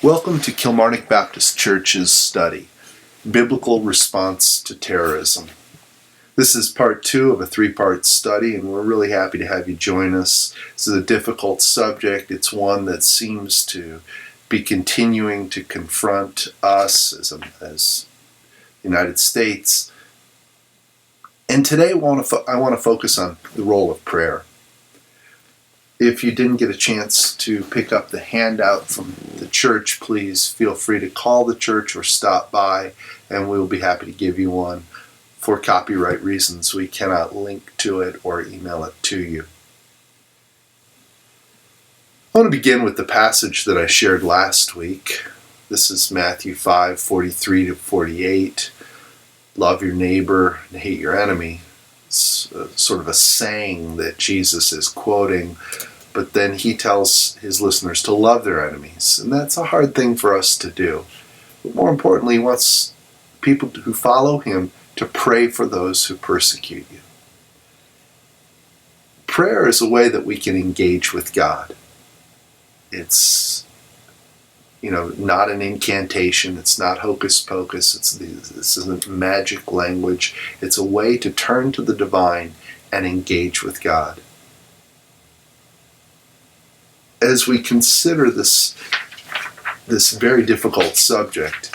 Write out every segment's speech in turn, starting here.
Welcome to Kilmarnock Baptist Church's study, Biblical Response to Terrorism. This is part 2 of a 3-part study, and we're really happy to have you join us. This is a difficult subject. It's one that seems to be continuing to confront us as the United States. And today I want to focus on the role of prayer. If you didn't get a chance to pick up the handout from the church, please feel free to call the church or stop by, and we will be happy to give you one. For copyright reasons, we cannot link to it or email it to you. I want to begin with the passage that I shared last week. This is Matthew 5:43-48. Love your neighbor and hate your enemy. It's sort of a saying that Jesus is quoting, but then he tells his listeners to love their enemies, and that's a hard thing for us to do. But more importantly, he wants people who follow him to pray for those who persecute you. Prayer is a way that we can engage with God. It's not an incantation. It's not hocus pocus. This isn't magic language. It's a way to turn to the divine and engage with God. As we consider this very difficult subject,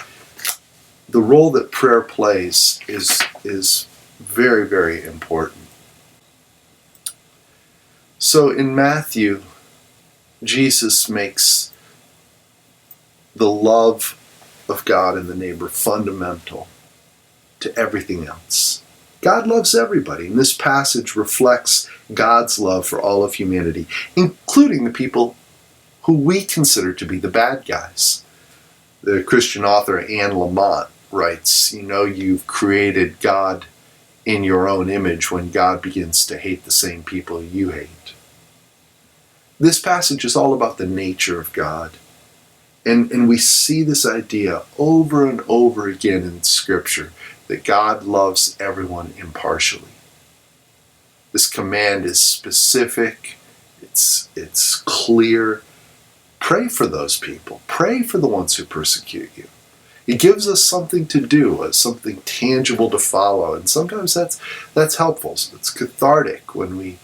the role that prayer plays is very, very important. So in Matthew, Jesus makes the love of God and the neighbor fundamental to everything else. God loves everybody, and this passage reflects God's love for all of humanity, including the people who we consider to be the bad guys. The Christian author Anne Lamott writes, you've created God in your own image when God begins to hate the same people you hate. This passage is all about the nature of God. And we see this idea over and over again in Scripture, that God loves everyone impartially. This command is specific, it's clear. Pray for those people. Pray for the ones who persecute you. It gives us something to do, something tangible to follow, and sometimes that's helpful. It's cathartic when we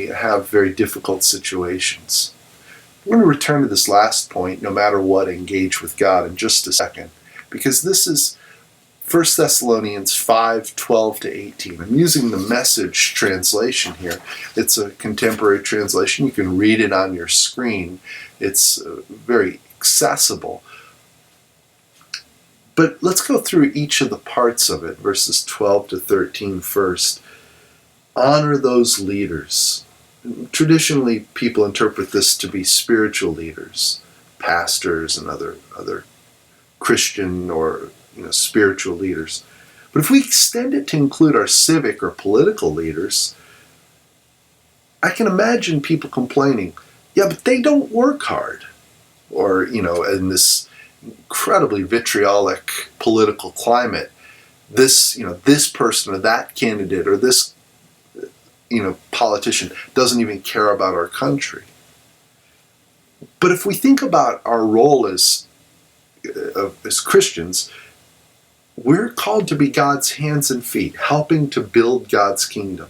have very difficult situations. I'm going to return to this last point, no matter what, engage with God, in just a second, because this is 1 Thessalonians 5:12-18. I'm using the Message translation here. It's a contemporary translation. You can read it on your screen. It's very accessible. But let's go through each of the parts of it, verses 12-13 first. Honor those leaders. Traditionally, people interpret this to be spiritual leaders, pastors and other Christian or spiritual leaders. But if we extend it to include our civic or political leaders, I can imagine people complaining, but they don't work hard. Or, in this incredibly vitriolic political climate, this person or that candidate or this politician doesn't even care about our country. But if we think about our role as Christians, we're called to be God's hands and feet, helping to build God's kingdom.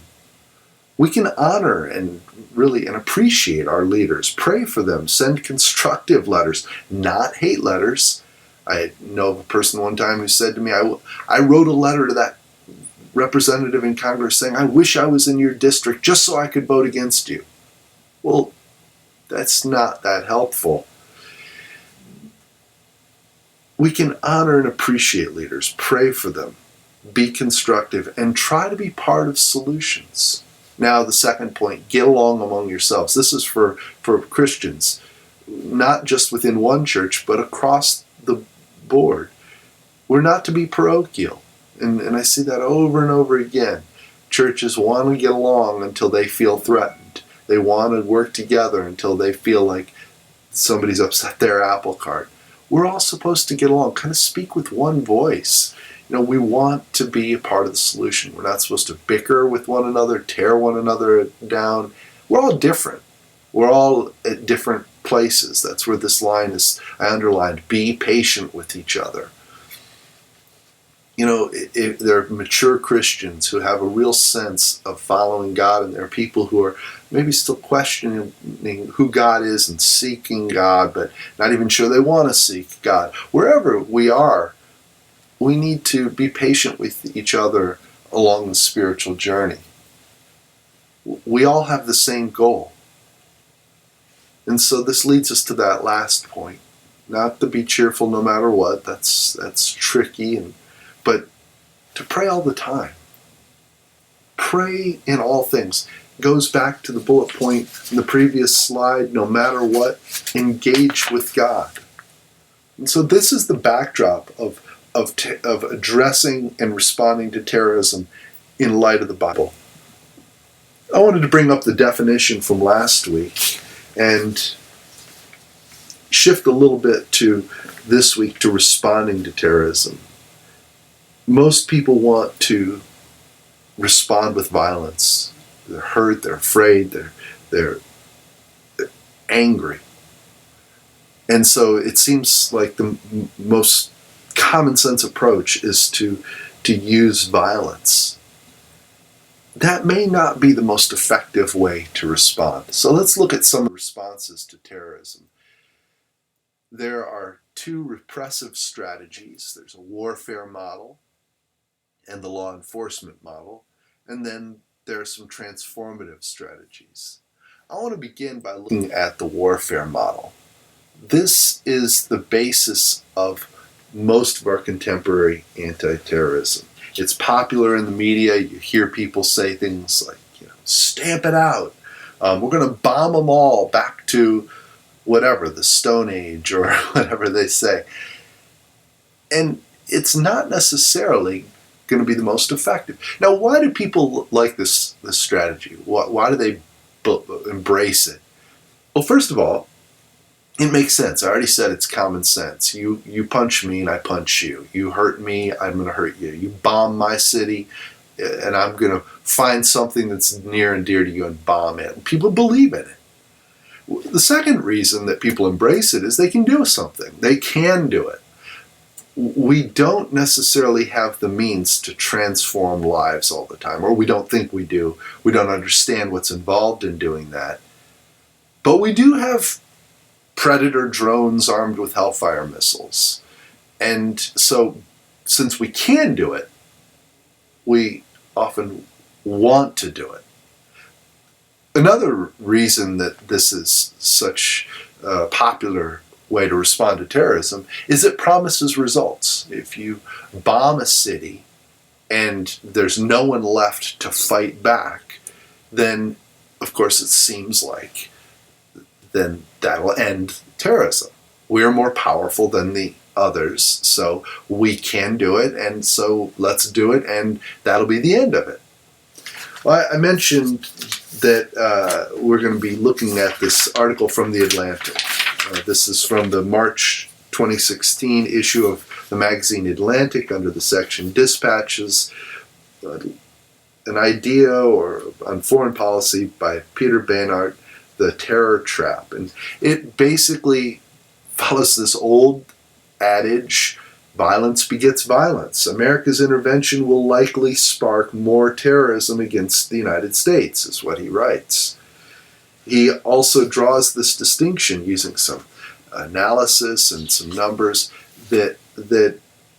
We can honor and appreciate our leaders, pray for them, send constructive letters, not hate letters. I know of a person one time who said to me, I wrote a letter to that representative in Congress saying, I wish I was in your district just so I could vote against you. Well, that's not that helpful. We can honor and appreciate leaders, pray for them, be constructive, and try to be part of solutions. Now, the second point, get along among yourselves. This is for Christians, not just within one church, but across the board. We're not to be parochial. And I see that over and over again. Churches want to get along until they feel threatened. They want to work together until they feel like somebody's upset their apple cart. We're all supposed to get along, kind of speak with one voice. We want to be a part of the solution. We're not supposed to bicker with one another, tear one another down. We're all different. We're all at different places. That's where this line is, I underlined, be patient with each other. You know, there are mature Christians who have a real sense of following God, and there are people who are maybe still questioning who God is and seeking God, but not even sure they want to seek God. Wherever we are, we need to be patient with each other along the spiritual journey. We all have the same goal. And so this leads us to that last point. Not to be cheerful no matter what, that's tricky, but to pray all the time. Pray in all things. Goes back to the bullet point in the previous slide, no matter what, engage with God. And so this is the backdrop of addressing and responding to terrorism in light of the Bible. I wanted to bring up the definition from last week and shift a little bit to this week to responding to terrorism. Most people want to respond with violence. They're hurt, they're afraid, they're angry. And so it seems like the most common sense approach is to use violence. That may not be the most effective way to respond. So let's look at some responses to terrorism. There are two repressive strategies. There's a warfare model and the law enforcement model, and then there are some transformative strategies. I want to begin by looking at the warfare model. This is the basis of most of our contemporary anti-terrorism. It's popular in the media. You hear people say things like, stamp it out. We're going to bomb them all back to whatever, the Stone Age or whatever they say. And it's not necessarily going to be the most effective. Now, why do people like this strategy? Why do they embrace it? Well, first of all, it makes sense. I already said it's common sense. You punch me and I punch you. You hurt me, I'm going to hurt you. You bomb my city and I'm going to find something that's near and dear to you and bomb it. And people believe in it. The second reason that people embrace it is they can do something. They can do it. We don't necessarily have the means to transform lives all the time, or we don't think we do. We don't understand what's involved in doing that. But we do have Predator drones armed with Hellfire missiles. And so, since we can do it, we often want to do it. Another reason that this is such a popular way to respond to terrorism is it promises results. If you bomb a city and there's no one left to fight back, then, of course, it seems like then that'll end terrorism. We're more powerful than the others, so we can do it, and so let's do it, and that'll be the end of it. Well, I mentioned that we're going to be looking at this article from The Atlantic. This is from the March 2016 issue of the magazine Atlantic under the section Dispatches, an idea on foreign policy by Peter Baynard, The Terror Trap. And it basically follows this old adage, violence begets violence. America's intervention will likely spark more terrorism against the United States, is what he writes. He also draws this distinction using some analysis and some numbers that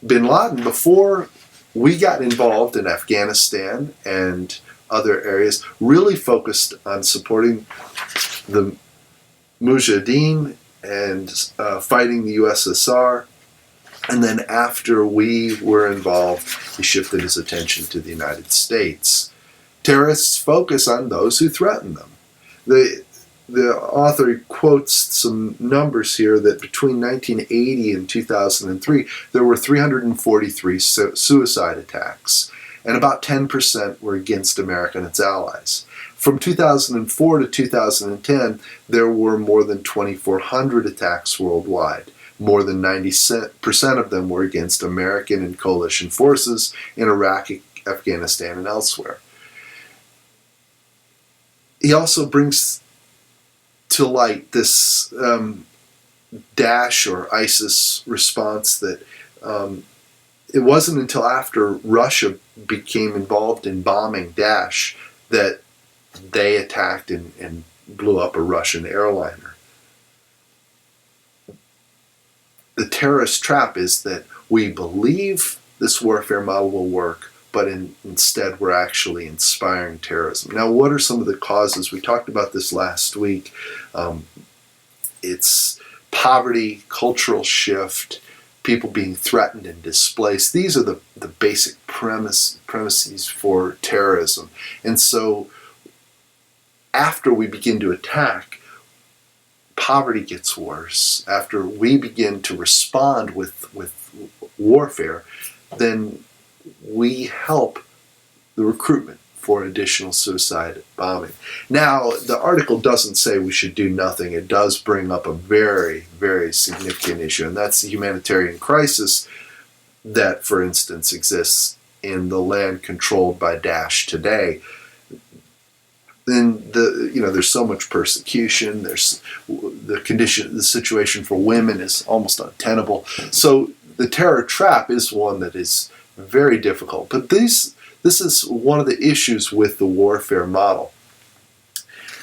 bin Laden, before we got involved in Afghanistan and other areas, really focused on supporting the Mujahideen and fighting the USSR. And then after we were involved, he shifted his attention to the United States. Terrorists focus on those who threaten them. The author quotes some numbers here that between 1980 and 2003, there were 343 suicide attacks, and about 10% were against America and its allies. From 2004 to 2010, there were more than 2,400 attacks worldwide. More than 90% of them were against American and coalition forces in Iraq, Afghanistan, and elsewhere. He also brings to light this Daesh or ISIS response that it wasn't until after Russia became involved in bombing Daesh that they attacked and blew up a Russian airliner. The terrorist trap is that we believe this warfare model will work, but instead we're actually inspiring terrorism. Now, what are some of the causes? We talked about this last week. It's poverty, cultural shift, people being threatened and displaced. These are the basic premises for terrorism. And so after we begin to attack, poverty gets worse. After we begin to respond with warfare, then we help the recruitment for additional suicide bombing. Now, the article doesn't say we should do nothing. It does bring up a very, very significant issue, and that's the humanitarian crisis that, for instance, exists in the land controlled by Daesh today. Then there's so much persecution. There's the situation for women is almost untenable. So the terror trap is one that is very difficult. But this is one of the issues with the warfare model.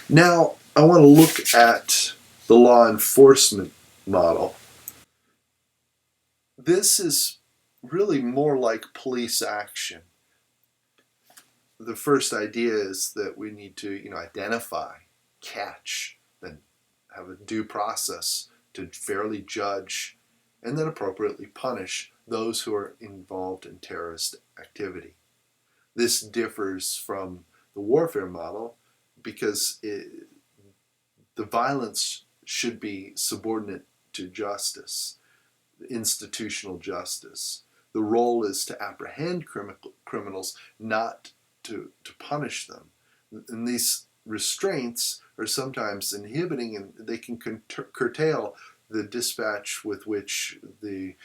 Now, I want to look at the law enforcement model. This is really more like police action. The first idea is that we need to, identify, catch, then have a due process to fairly judge and then appropriately punish those who are involved in terrorist activity. This differs from the warfare model because the violence should be subordinate to justice, institutional justice. The role is to apprehend criminals, not to punish them. And these restraints are sometimes inhibiting, and they can curtail the dispatch with which the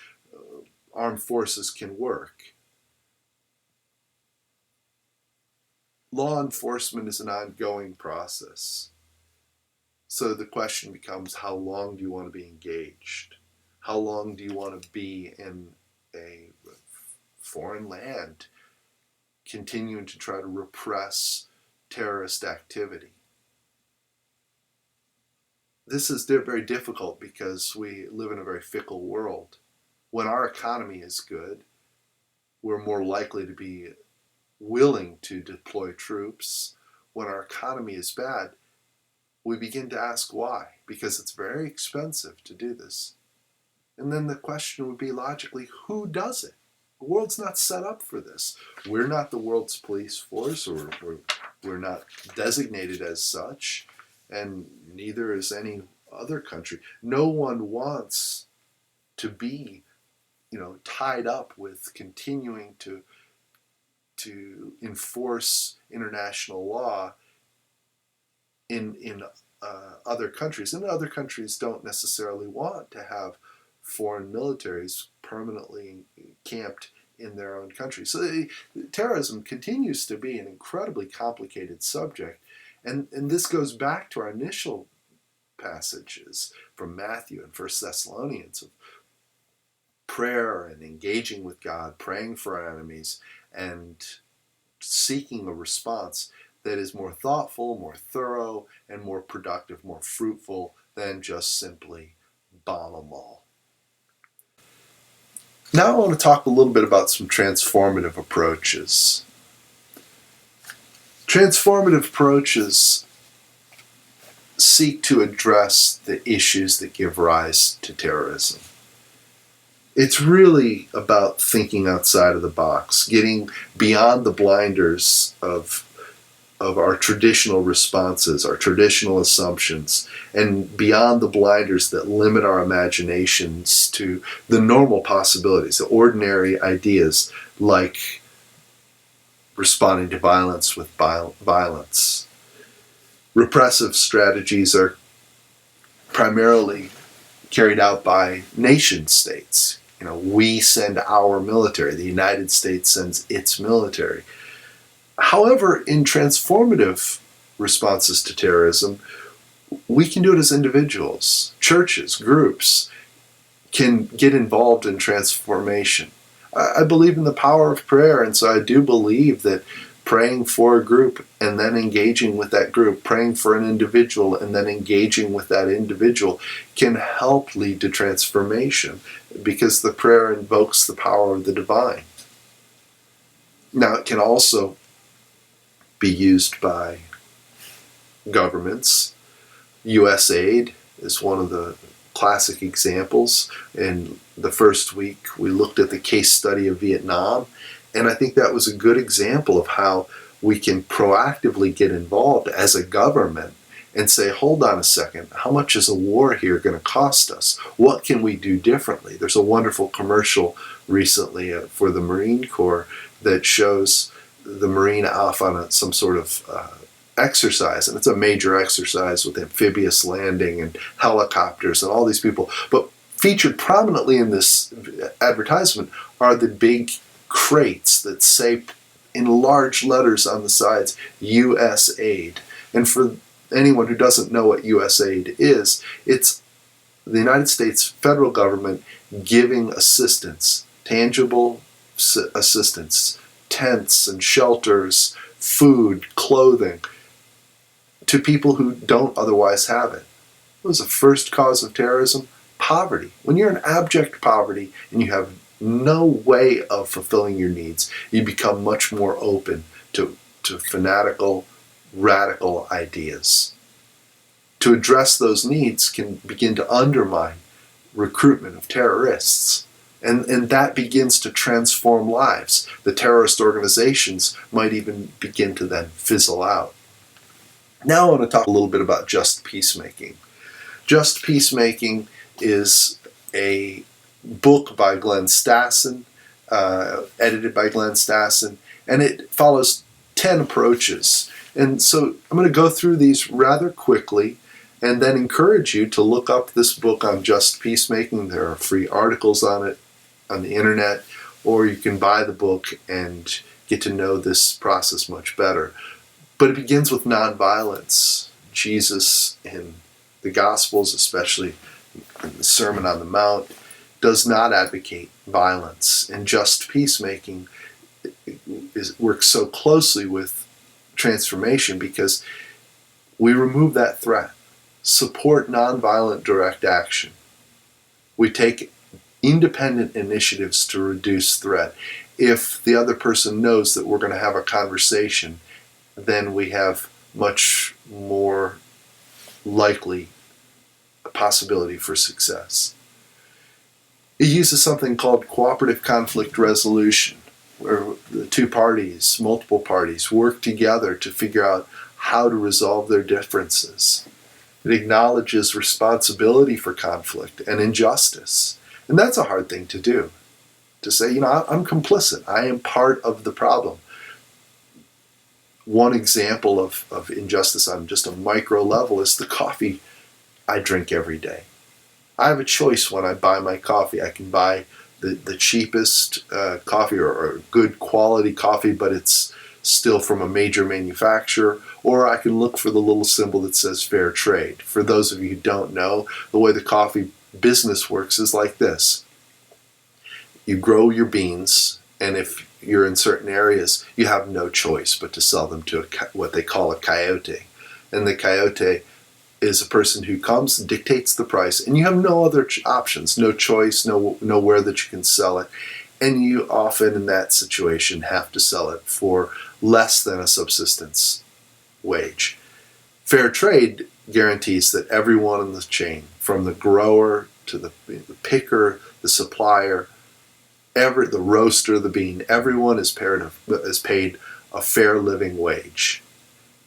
armed forces can work. Law enforcement is an ongoing process. So the question becomes, how long do you want to be engaged? How long do you want to be in a foreign land, continuing to try to repress terrorist activity? This is very difficult because we live in a very fickle world. When our economy is good, we're more likely to be willing to deploy troops. When our economy is bad, we begin to ask why, because it's very expensive to do this. And then the question would be logically, who does it? The world's not set up for this. We're not the world's police force, or we're not designated as such, and neither is any other country. No one wants to be, tied up with continuing to enforce international law in other countries. And other countries don't necessarily want to have foreign militaries permanently camped in their own country. So terrorism continues to be an incredibly complicated subject. And this goes back to our initial passages from Matthew and 1 Thessalonians of prayer and engaging with God, praying for our enemies, and seeking a response that is more thoughtful, more thorough, and more productive, more fruitful than just simply bomb them all. Now I want to talk a little bit about some transformative approaches. Transformative approaches seek to address the issues that give rise to terrorism. It's really about thinking outside of the box, getting beyond the blinders of our traditional responses, our traditional assumptions, and beyond the blinders that limit our imaginations to the normal possibilities, the ordinary ideas like responding to violence with violence. Repressive strategies are primarily carried out by nation states. We send our military. The United States sends its military. However, in transformative responses to terrorism, We can do it as individuals. Churches, groups can get involved in transformation. I believe in the power of prayer, and so I do believe that praying for a group and then engaging with that group, praying for an individual and then engaging with that individual can help lead to transformation, because the prayer invokes the power of the divine. Now, it can also be used by governments. U.S. aid is one of the classic examples. In the first week, we looked at the case study of Vietnam, and I think that was a good example of how we can proactively get involved as a government and say, hold on a second, how much is a war here going to cost us? What can we do differently? There's a wonderful commercial recently for the Marine Corps that shows the Marine off on some sort of exercise, and it's a major exercise with amphibious landing and helicopters and all these people. But featured prominently in this advertisement are the big crates that say in large letters on the sides, U.S. aid. And for anyone who doesn't know what U.S. aid is, it's the United States federal government giving assistance, tangible assistance, tents and shelters, food, clothing, to people who don't otherwise have it. What was the first cause of terrorism? Poverty. When you're in abject poverty and you have no way of fulfilling your needs, you become much more open to fanatical, radical ideas. To address those needs can begin to undermine recruitment of terrorists. And that begins to transform lives. The terrorist organizations might even begin to then fizzle out. Now I want to talk a little bit about just peacemaking. Just Peacemaking is a book by Glenn Stassen, edited by Glenn Stassen, and it follows 10 approaches. And so I'm going to go through these rather quickly and then encourage you to look up this book on just peacemaking. There are free articles on it on the internet, or you can buy the book and get to know this process much better. But it begins with nonviolence. Jesus in the Gospels, especially in the Sermon on the Mount, does not advocate violence. And just peacemaking works so closely with transformation because we remove that threat. Support nonviolent direct action. We take independent initiatives to reduce threat. If the other person knows that we're going to have a conversation, then we have much more likely a possibility for success. It uses something called cooperative conflict resolution, where the two parties, multiple parties, work together to figure out how to resolve their differences. It acknowledges responsibility for conflict and injustice. And that's a hard thing to do. To say, I'm complicit. I am part of the problem. One example of injustice on just a micro level is the coffee I drink every day. I have a choice when I buy my coffee. I can buy the cheapest coffee or good quality coffee, but it's still from a major manufacturer, or I can look for the little symbol that says fair trade. For those of you who don't know, the way the coffee business works is like this. You grow your beans, and if you're in certain areas, you have no choice but to sell them to what they call a coyote. And the coyote is a person who comes and dictates the price, and you have no other options, no choice, nowhere that you can sell it. And you often, in that situation, have to sell it for less than a subsistence wage. Fair trade guarantees that everyone in the chain, from the grower to the picker, the supplier, the roaster, the bean, everyone is paid a fair living wage.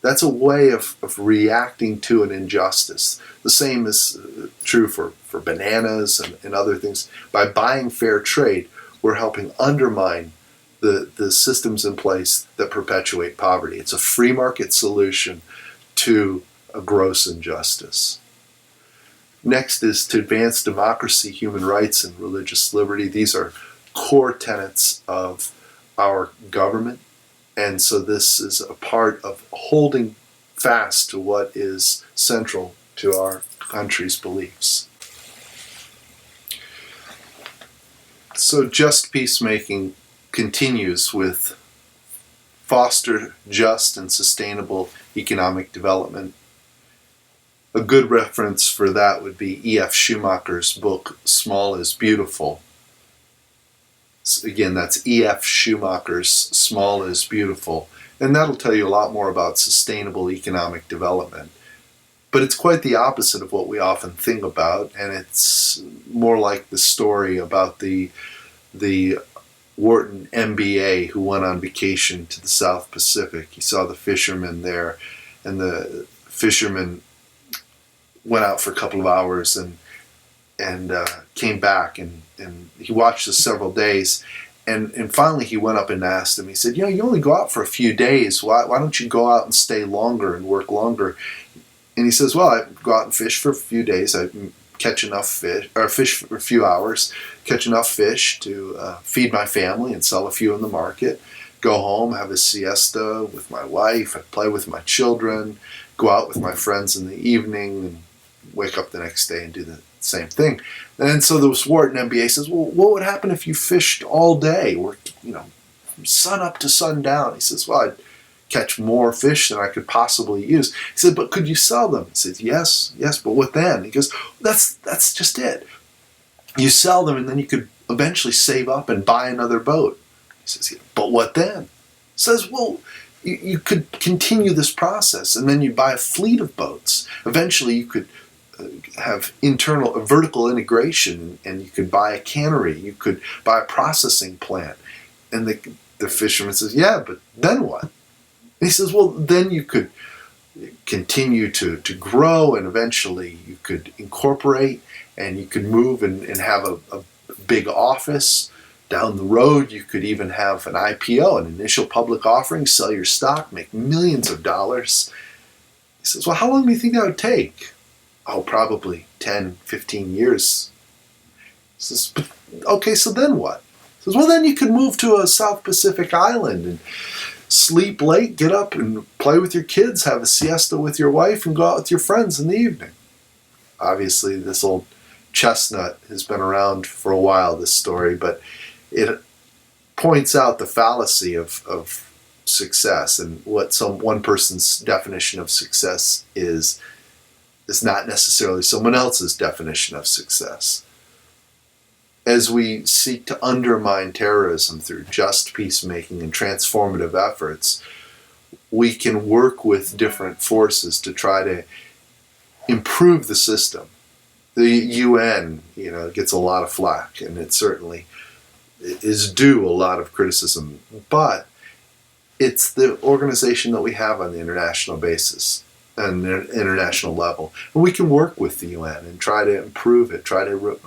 That's a way of reacting to an injustice. The same is true for bananas and other things. By buying fair trade, we're helping undermine the systems in place that perpetuate poverty. It's a free market solution to a gross injustice. Next is to advance democracy, human rights, and religious liberty. These are core tenets of our government. And so this is a part of holding fast to what is central to our country's beliefs. So just peacemaking continues with foster just and sustainable economic development. A good reference for that would be E.F. Schumacher's book, Small is Beautiful. Again, that's E.F. Schumacher's Small is Beautiful. And that'll tell you a lot more about sustainable economic development. But it's quite the opposite of what we often think about, and it's more like the story about the Wharton MBA who went on vacation to the South Pacific. He saw the fishermen there, and the fishermen went out for a couple of hours and came back, and he watched us several days, and finally he went up and asked him. He said, you only go out for a few days. Why don't you go out and stay longer and work longer? And he says, well, I go out and fish for a few days. I catch enough fish, or fish for a few hours, catch enough fish to feed my family and sell a few in the market, go home, have a siesta with my wife, I play with my children, go out with my friends in the evening, and wake up the next day and do the same thing. And so this Wharton MBA says, well, what would happen if you fished all day, worked, from sun up to sundown? He says, well, I'd catch more fish than I could possibly use. He said, but could you sell them? He says, yes, but what then? He goes, that's just it. You sell them and then you could eventually save up and buy another boat. He says, but what then? He says, well, you could continue this process and then you buy a fleet of boats. Eventually you could have vertical integration, and you could buy a cannery, you could buy a processing plant. And the fisherman says, yeah, but then what? And he says, well, then you could continue to grow, and eventually you could incorporate, and you could move and have a big office. Down the road, you could even have an IPO, an initial public offering, sell your stock, make millions of dollars. He says, well, how long do you think that would take? Oh, probably 10, 15 years. He says, okay, so then what? He says, well, then you could move to a South Pacific island and sleep late, get up and play with your kids, have a siesta with your wife, and go out with your friends in the evening. Obviously, this old chestnut has been around for a while, this story, but it points out the fallacy of success, and what one person's definition of success is not necessarily someone else's definition of success. As we seek to undermine terrorism through just peacemaking and transformative efforts, we can work with different forces to try to improve the system. The UN, gets a lot of flack, and it certainly is due a lot of criticism, but it's the organization that we have on the international basis, on an international level. And we can work with the UN and try to improve it, try to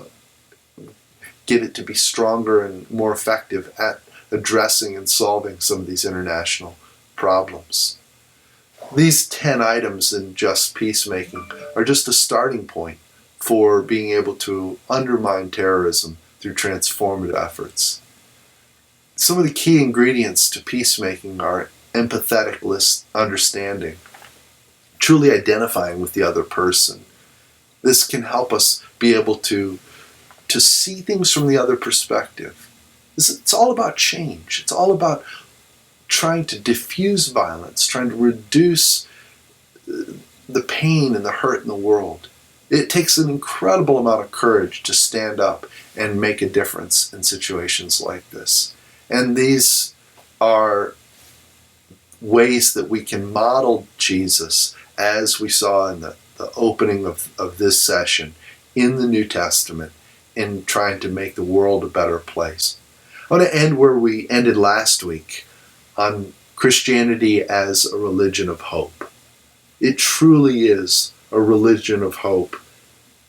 get it to be stronger and more effective at addressing and solving some of these international problems. These 10 items in just peacemaking are just a starting point for being able to undermine terrorism through transformative efforts. Some of the key ingredients to peacemaking are empathetic understanding, truly identifying with the other person. This can help us be able to see things from the other perspective. It's all about change. It's all about trying to diffuse violence, trying to reduce the pain and the hurt in the world. It takes an incredible amount of courage to stand up and make a difference in situations like this. And these are ways that we can model Jesus, as we saw in the opening of this session in the New Testament, in trying to make the world a better place. I want to end where we ended last week, on Christianity as a religion of hope. It truly is a religion of hope,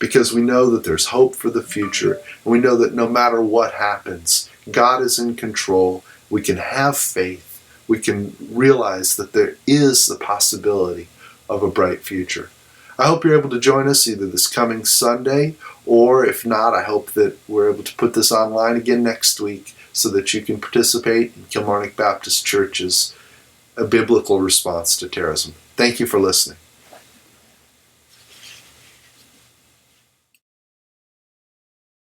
because we know that there's hope for the future, and we know that no matter what happens, God is in control. We can have faith. We can realize that there is the possibility of a bright future. I hope you're able to join us either this coming Sunday, or if not, I hope that we're able to put this online again next week so that you can participate in Kilmarnock Baptist Church's a biblical response to terrorism. Thank you for listening.